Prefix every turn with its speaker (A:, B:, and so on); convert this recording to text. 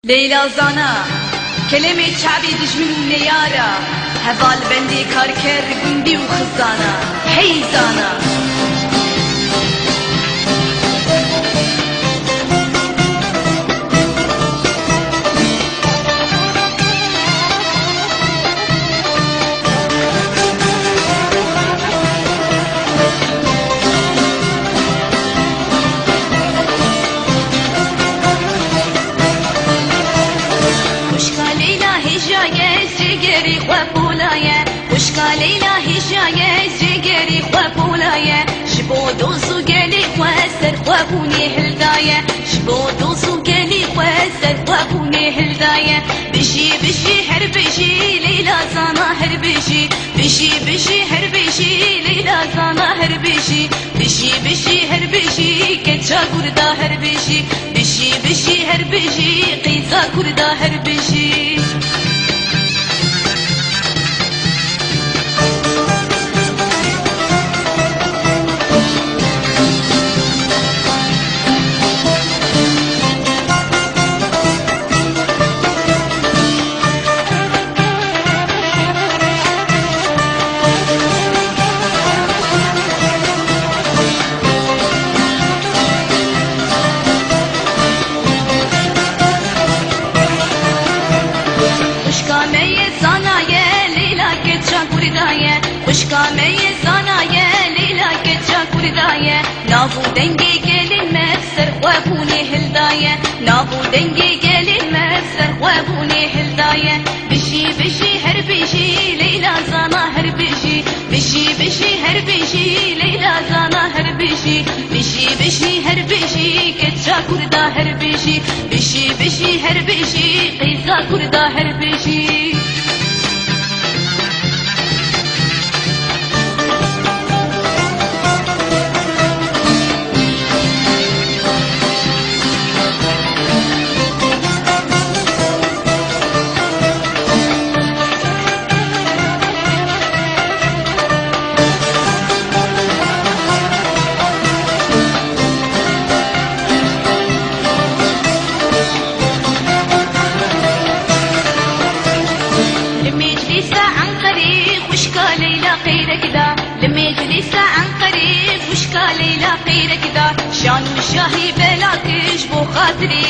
A: ليلى زانا كلمة شعبي دجمن نيارا هفال بندي كاركر قندي وخزانا هي زانا وشكا ليلى هجاية زجري وبولاية شبو دوسو قالي واسر وابوني هلداية شبو دوسو قالي واسر وابوني هلداية بشي بشي هربشي ليلى زانا هربشي بشي بشي هربشي ليلى زانا هربشي بشي بشي هربشي كتشا كردا هربشي بشي بشي هربشي قيزا كردا هربشي وشكا مية زانايا ليلى كتشا كردايا نابو دنجي قال المفسر وابوني هلدايا نابو دنجي قال المفسر وابوني هلدايا بشي بشي هربشي ليلى زانا هربشي بشي بشي هربشي ليلى زانا هربشي بشي بشي هربشي كتشا كردا هربشي بشي بشي هربشي قيزا كردا هربشي لما جلسة عن قريب وشكا ليلى خير كذا شان وشاهي بلاكش بو خاطري